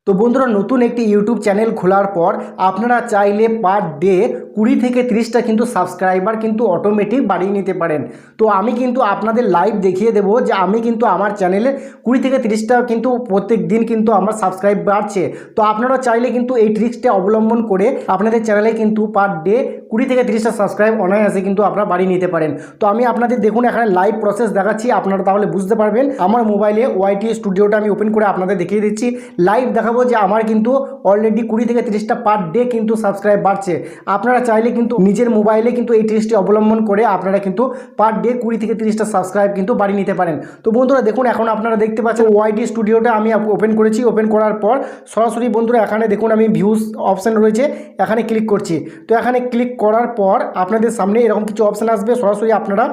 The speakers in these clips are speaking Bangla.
তো বন্ধুরা নতুন একটি ইউটিউব চ্যানেল খোলার পর আপনারা চাইলে পার ডে 20 থেকে 30টা কিন্তু সাবস্ক্রাইবার কিন্তু অটোমেটিক বাড়িয়ে নিতে পারেন। তো আমি কিন্তু আপনাদের লাইভ দেখিয়ে দেবো যে আমি কিন্তু আমার চ্যানেলে 20 থেকে 30টা কিন্তু প্রত্যেক দিন কিন্তু আমার সাবস্ক্রাইব বাড়ছে। তো আপনারা চাইলে কিন্তু এই ট্রিক্সটা অবলম্বন করে আপনাদের চ্যানেলে কিন্তু পার ডে 20 থেকে 30টা সাবস্ক্রাইব অনায়াসে কিন্তু আপনারা বাড়িয়ে নিতে পারেন। তো আমি আপনাদের দেখুন এখানে লাইভ প্রসেস দেখাচ্ছি, আপনারা তাহলে বুঝতে পারবেন। আমার মোবাইলে ওয়াইটি স্টুডিওটা আমি ওপেন করে আপনাদের দেখিয়ে দিচ্ছি, লাইভ দেখাবো যে আমার কিন্তু অলরেডি 20 থেকে 30টা পার ডে কিন্তু সাবস্ক্রাইব বাড়ছে। আপনারা চাইলে কিন্তু নিজের মোবাইলে কিন্তু এই ট্রিক্সটি অবলম্বন করে আপনারা কিন্তু পার ডে 20 থেকে 30টা সাবস্ক্রাইব কিন্তু বাড়িয়ে নিতে পারেন। তো বন্ধুরা দেখুন এখন আপনারা দেখতে পাচ্ছেন ওয়াইটি স্টুডিওটা আমি ওপেন করেছি। ওপেন করার পর সরাসরি বন্ধুরা এখানে দেখুন আমি ভিউজ অপশান রয়েছে, এখানে ক্লিক করছি। তো এখানে ক্লিক করার পর আপনাদের সামনে এরকম কিছু অপশান আসবে। সরাসরি আপনারা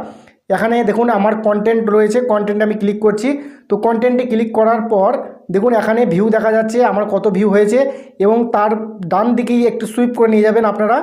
এখানে দেখুন আমার কন্টেন্ট রয়েছে, কন্টেন্টে আমি ক্লিক করছি। তো কন্টেন্টে ক্লিক করার পর দেখুন এখানে ভিউ দেখা যাচ্ছে আমার কত ভিউ হয়েছে, এবং তার ডান দিকেই একটু সুইপ করে নিয়ে যাবেন আপনারা।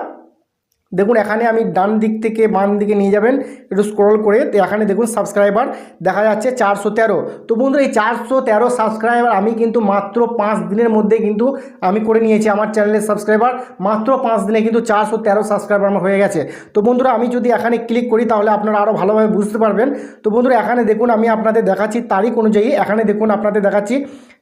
দেখুন এখানে আমি ডান দিক থেকে বাম দিকে নিয়ে যাবেন একটু স্ক্রল করে। তো এখানে দেখুন সাবস্ক্রাইবার দেখা যাচ্ছে 413। তো বন্ধুরা এই 413 সাবস্ক্রাইবার আমি কিন্তু মাত্র 5 দিনের মধ্যে কিন্তু আমি করে নিয়েছি। আমার চ্যানেলের সাবস্ক্রাইবার মাত্র 5 দিনে কিন্তু 413 সাবস্ক্রাইবার আমার হয়ে গেছে। তো বন্ধুরা আমি যদি এখানে ক্লিক করি তাহলে আপনারা আরও ভালোভাবে বুঝতে পারবেন। তো বন্ধুরা এখানে দেখুন আমি আপনাদের দেখাচ্ছি তারিখ অনুযায়ী, এখানে দেখুন আপনাদের দেখাচ্ছি।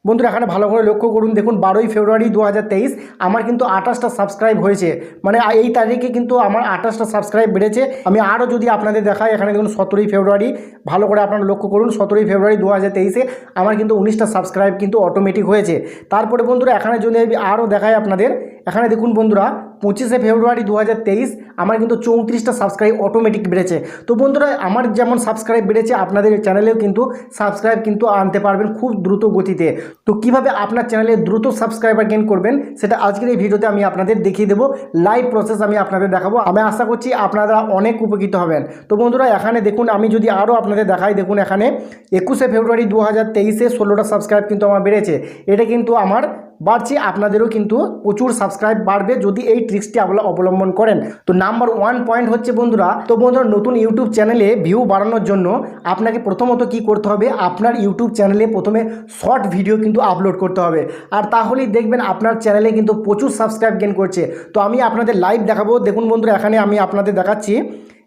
বন্ধুরা এখানে ভালো করে লক্ষ্য করুন, দেখুন 12ই ফেব্রুয়ারি 2023 আমার কিন্তু 28টা সাবস্ক্রাইব হয়েছে। মানে এই তারিখে কিন্তু আমার 28টা সাবস্ক্রাইব বেড়েছে। আমি আরও যদি আপনাদের দেখাই এখানে দেখুন 17ই ফেব্রুয়ারি, ভালো করে আপনারা লক্ষ্য করুন 17ই ফেব্রুয়ারি 2023 আমার কিন্তু 19টা সাবস্ক্রাইব কিন্তু অটোমেটিক হয়েছে। তারপরে বন্ধুরা এখানে যদি আমি আরও দেখাই আপনাদের, এখানে দেখুন বন্ধুরা 25শে ফেব্রুয়ারি 2023 আমার কিন্তু 34টা সাবস্ক্রাইব অটোমেটিক বেড়েছে। তো বন্ধুরা আমার যেমন সাবস্ক্রাইব বেড়েছে আপনাদের চ্যানেলেও কিন্তু সাবস্ক্রাইব কিন্তু আনতে পারবেন খুব দ্রুত গতিতে। তো কিভাবে আপনার চ্যানেলে দ্রুত সাবস্ক্রাইবার গেইন করবেন সেটা আজকের এই ভিডিওতে আমি আপনাদের দেখিয়ে দেবো, লাইভ প্রসেস আমি আপনাদের দেখাবো। আমি আশা করছি আপনারা অনেক উপকৃত হবেন। তো বন্ধুরা এখানে দেখুন আমি যদি আরও আপনাদের দেখাই, দেখুন এখানে 21শে ফেব্রুয়ারি 2023 16টা সাবস্ক্রাইব কিন্তু আমার বেড়েছে। এটা কিন্তু আমার বাড়ছে, আপনাদেরও কিন্তু প্রচুর সাবস্ক্রাইব বাড়বে যদি এই ট্রিক্সটি অবলম্বন করেন। তো নাম্বার 1 পয়েন্ট হচ্ছে বন্ধুরা, তো বন্ধুরা নতুন ইউটিউব চ্যানেলে ভিউ বাড়ানোর জন্য আপনাকে প্রথমত কি করতে হবে, আপনার ইউটিউব চ্যানেলে প্রথমে শর্ট ভিডিও কিন্তু আপলোড করতে হবে। আর তাহলেই দেখবেন আপনার চ্যানেলে কিন্তু প্রচুর সাবস্ক্রাইব গেইন করছে। তো আমি আপনাদের লাইভ দেখাবো। দেখুন বন্ধুরা এখানে আমি আপনাদের দেখাচ্ছি,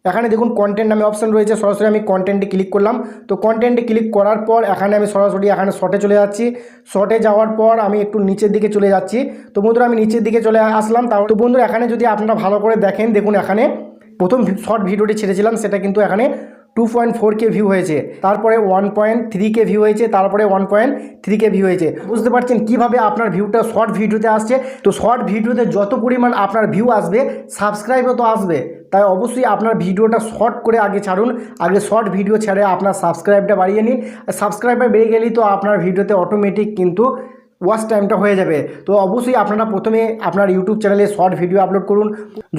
এখানে দেখুন কন্টেন্ট নামে অপশান রয়েছে। সরাসরি আমি কন্টেন্টে ক্লিক করলাম। তো কন্টেন্টে ক্লিক করার পর এখানে আমি সরাসরি এখানে শর্টে চলে যাচ্ছি। শর্টে যাওয়ার পর আমি একটু নিচের দিকে চলে যাচ্ছি। তো বন্ধুরা আমি নিচের দিকে চলে আসলাম। তো বন্ধুরা এখানে যদি আপনারা ভালো করে দেখেন, দেখুন এখানে প্রথম শর্ট ভিডিওটি ছেড়েছিলাম সেটা কিন্তু এখানে 2.4K ভিউ হয়েছে, তারপরে 1.3K ভিউ হয়েছে, তারপরে 1.3K ভিউ হয়েছে। বুঝতে পারছেন কিভাবে আপনার ভিউটা শর্ট ভিডিওতে আসছে। তো শর্ট ভিডিওতে যত পরিমাণ আপনার ভিউ আসবে সাবস্ক্রাইবও তো আসবে। তাই অবশ্যই আপনার ভিডিওটা শর্ট করে আগে ছাড়ুন, আগে শর্ট ভিডিও ছেড়ে আপনার সাবস্ক্রাইবটা বাড়িয়ে নিন। সাবস্ক্রাইবার বেড়ে গেলেই তো আপনার ভিডিওতে অটোমেটিক কিন্তু ওয়াচ টাইমটা হয়ে যাবে। তো অবশ্যই আপনারা প্রথমে আপনার ইউটিউব চ্যানেলে শর্ট ভিডিও আপলোড করুন।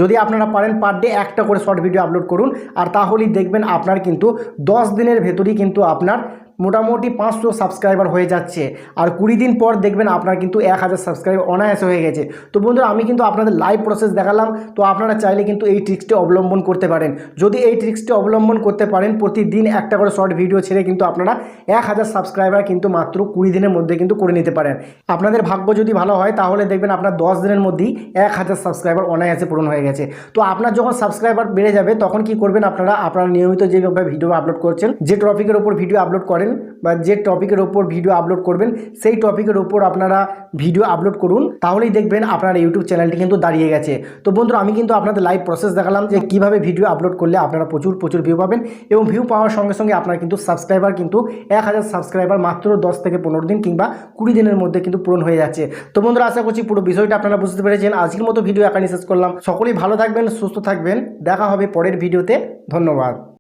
যদি আপনারা পারেন পার ডে একটা করে শর্ট ভিডিও আপলোড করুন। আর তাহলেই দেখবেন আপনার কিন্তু 10 দিনের ভেতরেই কিন্তু আপনার মোটামুটি 500 সাবস্ক্রাইবার হয়ে যাচ্ছে। আর 20 দিন পর দেখবেন আপনার কিন্তু 1000 সাবস্ক্রাইবার অনায়াসে হয়ে গেছে। তো বন্ধুরা আমি কিন্তু আপনাদের লাইভ প্রসেস দেখালাম। তো আপনারা চাইলে কিন্তু এই ট্রিক্সটি অবলম্বন করতে পারেন। যদি এই ট্রিক্সটি অবলম্বন করতে পারেন, প্রতিদিন একটা করে শর্ট ভিডিও ছেড়ে কিন্তু আপনারা 1000 সাবস্ক্রাইবার কিন্তু মাত্র 20 দিনের মধ্যে কিন্তু করে নিতে পারেন। আপনাদের ভাগ্য যদি ভালো হয় তাহলে দেখবেন আপনার 10 দিনের মধ্যেই 1000 সাবস্ক্রাইবার অনায়াসে পূরণ হয়ে গেছে। তো আপনার যখন সাবস্ক্রাইবার বেড়ে যাবে তখন কি করবেন, আপনারা নিয়মিত যেভাবে ভিডিও আপলোড করছেন, যে টপিকের ওপর ভিডিও আপলোড করেন বা যে টপিকের ওপর ভিডিও আপলোড করবেন সেই টপিকের ওপর আপনারা ভিডিও আপলোড করুন। তাহলেই দেখবেন আপনার ইউটিউব চ্যানেলটি কিন্তু দাঁড়িয়ে গেছে। তো বন্ধুরা আমি কিন্তু আপনাদের লাইভ প্রসেস দেখালাম যে কিভাবে ভিডিও আপলোড করলে আপনারা প্রচুর ভিউ পাবেন, এবং ভিউ পাওয়ার সঙ্গে সঙ্গে আপনার কিন্তু সাবস্ক্রাইবার কিন্তু 1000 সাবস্ক্রাইবার মাত্র 10 থেকে 15 দিন কিংবা 20 দিনের মধ্যে কিন্তু পূরণ হয়ে যাচ্ছে। তো বন্ধুরা আশা করছি পুরো বিষয়টা আপনারা বুঝতে পেরেছেন। আজকের মতো ভিডিও এখানেই শেষ করলাম। সকলেই ভালো থাকবেন, সুস্থ থাকবেন, দেখা হবে পরের ভিডিওতে। ধন্যবাদ।